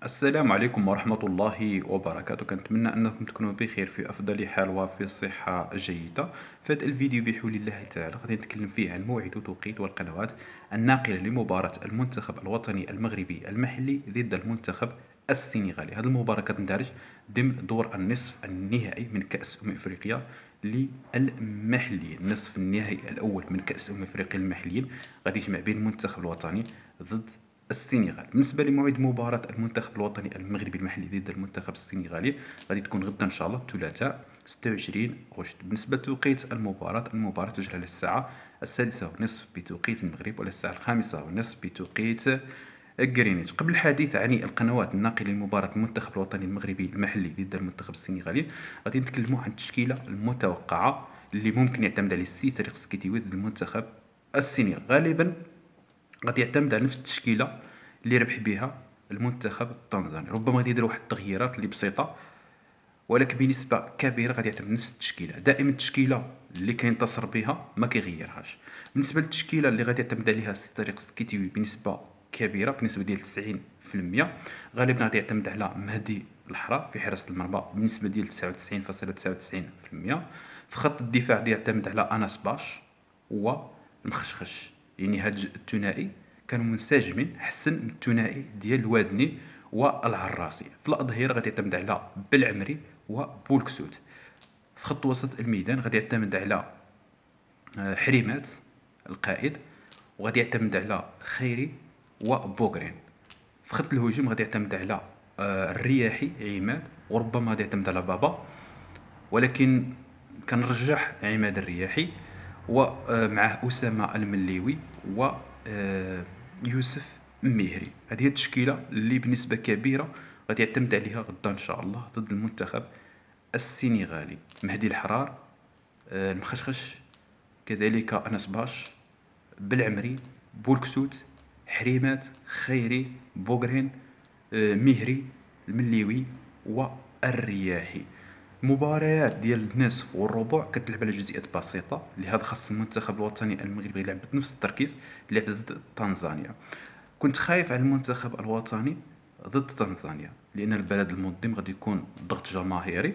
السلام عليكم ورحمة الله وبركاته. كنتمنى أنكم تكونوا بخير في أفضل حال وفي صحة جيدة. في هذا الفيديو بحول الله تعالى غادي نتكلم فيه عن موعد وتوقيت والقنوات الناقلة لمباراة المنتخب الوطني المغربي المحلي ضد المنتخب السنغالي. هذه المباراة كتندرج ضمن دور النصف النهائي من كأس إفريقيا للمحليين. نصف النهائي الأول من كأس إفريقيا المحليين غادي يجمع بين المنتخب الوطني ضد السنغال. بالنسبه لموعد مباراه المنتخب الوطني المغربي المحلي ضد المنتخب السنغالي غادي تكون غدا ان شاء الله الثلاثاء 26 غشت. بالنسبه لتوقيت المباراه تجرى على الساعه 6:30 بتوقيت المغرب وعلى الساعه 5:30 بتوقيت غرينتش. قبل الحديث عن القنوات الناقله لمباراه المنتخب الوطني المغربي المحلي ضد المنتخب السنغالي غادي نتكلموا عن التشكيله المتوقعه اللي ممكن يعتمد عليه السي طريق سكيتيوي ضد المنتخب السنغالي. غالبا غادي يعتمد على نفس التشكيله اللي ربح بها المنتخب التنزاني. ربما غادي يدير واحد التغييرات اللي بسيطه، ولكن بنسبه كبيره غادي يعتمد نفس التشكيله. دائما التشكيله اللي كينتصر بها ما كيغيرهاش. بالنسبه للتشكيله اللي غادي يعتمد عليها سي طريق سكيتيوي بنسبه كبيره، بنسبه ديال 90%، غالبا غادي يعتمد على مهدي الحرا في حراسه المرمى بنسبه ديال 99.99%. في خط الدفاع غادي يعتمد على انس باش والمخشخش. يعني هاد الثنائي كانوا منسجمين حسن من الثنائي ديال الوادني والعراسي. في الاظهره غادي يعتمد على بالعمري وبولكسوت. في خط وسط الميدان غادي يعتمد على حريمات القائد، وغادي يعتمد على خيري وبوغرين. في خط الهجوم غادي يعتمد على الرياحي عماد، وربما غادي يعتمد على بابا، ولكن كنرجح عماد الرياحي ومعه أسامة المليوي ويوسف المهري. هذه هي التشكيلة اللي بنسبة كبيرة غادي يعتمد عليها غدا إن شاء الله ضد المنتخب السنغالي. مهدي الحرار، المخشخش، كذلك أنس باش، بالعمري، بولكسوت، حريمات، خيري، بوغرين، مهري، المليوي والرياحي. مباريات ديال النصف والربع كتلعب على جزئيات بسيطه، لهذا خاص المنتخب الوطني المغربي يلعب بنفس التركيز اللي لعب ضد تنزانيا. كنت خايف على المنتخب الوطني ضد تنزانيا لان البلد المنظم غادي يكون ضغط جماهيري،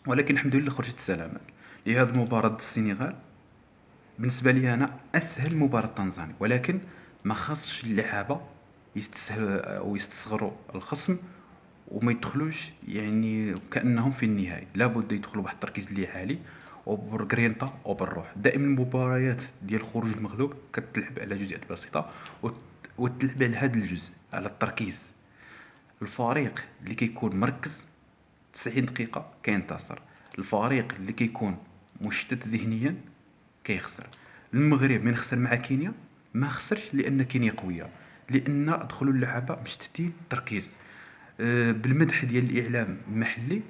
ولكن الحمد لله خرجت سلامات. لهذا المباراه ضد السنغال بالنسبه لي انا اسهل مباراه تنزانيا، ولكن ما خاصش اللعابه يستسهل او يستصغروا الخصم وما يدخلوش يعني كانهم في النهائي. لابد يدخلوا بواحد التركيز اللي عالي وبالجرينتا وبالروح. دائما المباريات ديال خروج المغلوب كتلعب على جزئيات بسيطه وتلعب على هذا الجزء، على التركيز. الفريق اللي كيكون مركز 90 دقيقه كينتصر، الفريق اللي كيكون مشتت ذهنيا كيخسر. المغرب من خسر مع كينيا ما خسرش لان كينيا قويه، لان دخلوا اللعابه مشتتين تركيز. بالمدح ديال الاعلام المحلي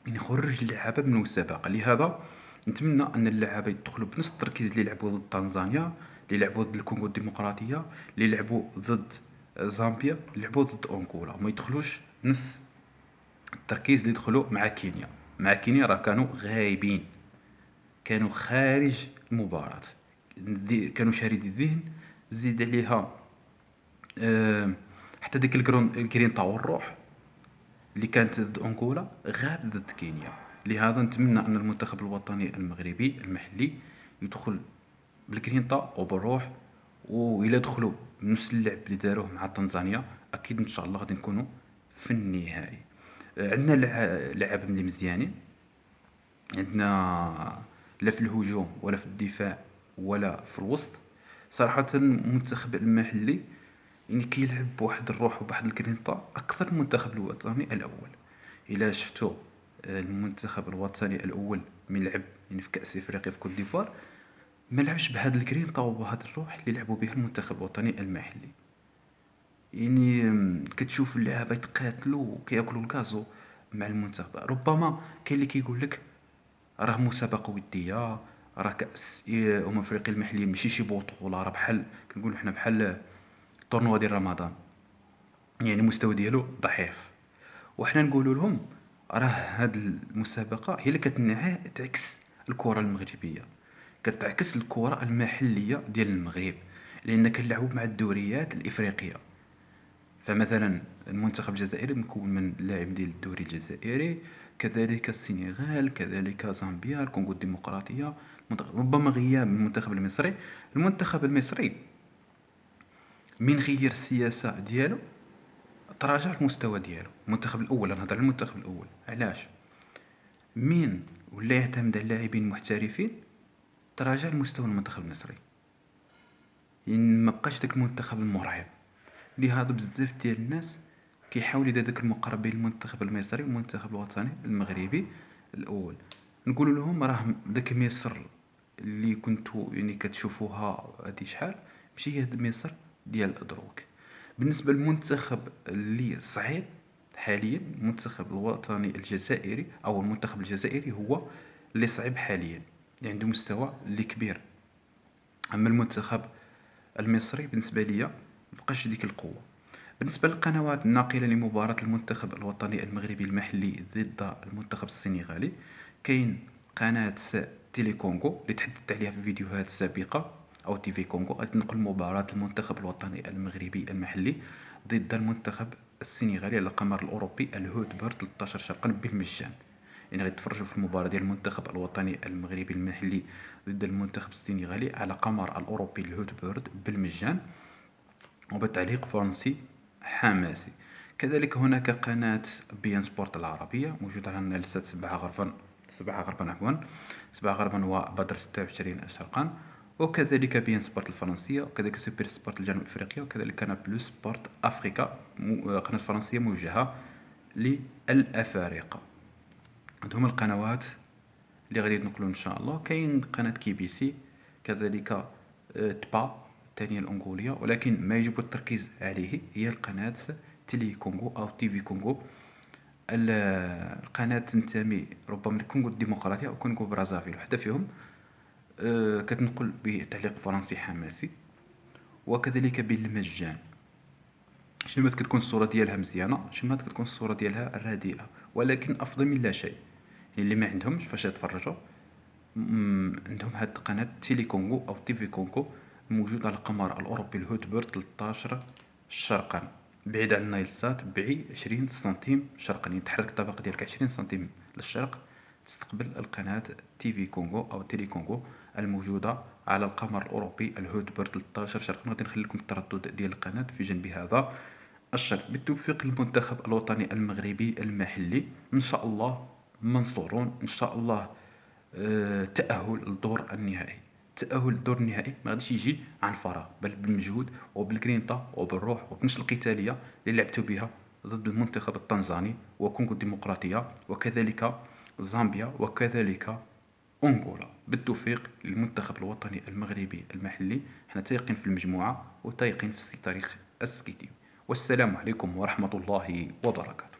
يعني خرج اللعابه من المسابقه. لهذا نتمنى ان اللعابه يدخلوا بنفس التركيز اللي لعبوا ضد تنزانيا، اللي لعبوا ضد الكونغو الديمقراطيه، اللي لعبوا ضد زامبيا، اللي لعبوا ضد انغولا. ما يدخلوش نفس التركيز اللي دخلوا مع كينيا. مع كينيا راه كانوا غايبين، كانوا خارج المباراة، كانوا شاردي الذهن. زيد عليها حتى ديك الجرينتا والروح اللي كانت ضد انغولا غاب ضد كينيا. لهذا نتمنى ان المنتخب الوطني المغربي المحلي يدخل بالجرينتا وبالروح، وإلا دخلوا بنفس اللعب اللي داروه مع تنزانيا اكيد ان شاء الله غادي نكونوا في النهائي. عندنا لعابه اللي مزيانين، عندنا لا في الهجوم ولا في الدفاع ولا في الوسط. صراحة المنتخب المحلي يعني كيلعب بواحد الروح وبواحد الكرينطة أكثر من المنتخب الوطني الأول. إلا شفتو المنتخب الوطني الأول من لعب يعني في كأس إفريقيا في كوت ديفوار ما لعبش بهاد الكرينطة وبهاد الروح اللي لعبوا بها المنتخب الوطني المحلي. يعني كتشوف اللعابة يتقاتلوا وكياكلوا الكازو مع المنتخب. ربما كاين اللي كيقول لك راه مسابقة ودية، راه كأس أفريقيا المحلية ماشي شي بطولة، راه بحال كنقولو حنا بحال الطورنوا ديال رمضان، يعني المستوى ديالو ضعيف. وحنا نقولوا لهم راه هاد المسابقة هي اللي تعكس الكرة المغربية، كتعكس الكرة المحلية ديال المغرب، لأن كنلعبوا مع الدوريات الإفريقية. فمثلا المنتخب الجزائري مكون من لاعب ديال الدوري الجزائري، كذلك السنغال، كذلك زامبيا، الكونغو الديمقراطية، ربما غياب المنتخب المصري. المنتخب المصري من غير السياسة ديالو تراجع المستوى ديالو. المنتخب الاول، انا نهضر على المنتخب الاول. علاش؟ من ولا يعتمد على لاعبين محترفين تراجع المستوى المنتخب المصري، يعني ما بقاش داك المنتخب المرعب. لهذا بزاف ديال الناس كيحاولوا يديروا داك المقاربه بين المنتخب المصري والمنتخب الوطني المغربي الاول. نقول لهم راه داك مصر اللي كنتو يعني كتشوفوها هادي شحال ماشي هي مصر ديال دروك. بالنسبه للمنتخب اللي صعيب حاليا، المنتخب الوطني الجزائري او المنتخب الجزائري هو اللي صعيب حاليا، اللي عنده مستوى اللي كبير. اما المنتخب المصري بالنسبه ليا مبقاش ديك القوه. بالنسبه للقنوات الناقله لمباراه المنتخب الوطني المغربي المحلي ضد المنتخب السنغالي، كاين قناه تيلي كونغو اللي تحدثت عليها في فيديوهات سابقه، او تي في كونغو، غتنقل مباراه المنتخب الوطني المغربي المحلي ضد المنتخب السنغالي على القمر الاوروبي الهوتبر 13 شرقا بالمجان. يعني غيتفرجوا في المباراة ديال المنتخب الوطني المغربي المحلي ضد المنتخب السنغالي على قمر الأوروبي الهوتبيرد بالمجان وبتعليق فرنسي حماسي. كذلك هناك قناة بي ان سبورت العربية موجودة على نالسات 7 غربا عفوا 7 غربا وبدر 26 شرقا، وكذلك بي ان سبورت الفرنسية، وكذلك سوبر سبورت الجنوب افريقيا، وكذلك قناة بلو سبورت افريكا، قناة فرنسية موجهة للأفارقة. هادو هما القنوات اللي غادي يتنقلوا ان شاء الله. كاين قناه كي بي سي، كذلك تبا الثانيه الانغوليه، ولكن ما يجب التركيز عليه هي القناه تيلي كونغو او تي في كونغو. القناه تنتمي ربما للكونغو الديمقراطيه او كونغو برازافيل، وحده فيهم كتنقل بتعليق فرنسي حماسي وكذلك بالمجان. شمات كتكون الصوره ديالها مزيانه، شمات كتكون الصوره ديالها رديئه، ولكن افضل من لا شيء. اللي ما عندهمش فاش يتفرجوا عندهم هاد القناة تيلي كونغو أو تي في كونغو، موجود على القمر الأوروبي الهوتبر 13 شرقا، بعيد عن النايل سات ب 20 سنتيم شرقا. يعني تحرك الطبق ديالك 20 سنتيم للشرق تستقبل القناة تي في كونغو أو تيلي كونغو الموجودة على القمر الأوروبي الهوتبر 13 شرقا. غادي نخلي لكم التردد ديال القناة في جنب هذا الشرط. بالتوفيق للمنتخب الوطني المغربي المحلي، إن شاء الله منصورون، إن شاء الله. تأهل للدور النهائي. التأهل للدور النهائي ما غاديش يجي عن فراغ، بل بالمجهود وبالجرينتا وبالروح وبنفس القتالية اللي لعبتوا بها ضد المنتخب التنزاني وكونغو الديمقراطية وكذلك زامبيا وكذلك أنغولا. بالتوفيق للمنتخب الوطني المغربي المحلي. احنا تايقين في المجموعة وتايقين في التاريخ السكيتي. والسلام عليكم ورحمة الله وبركاته.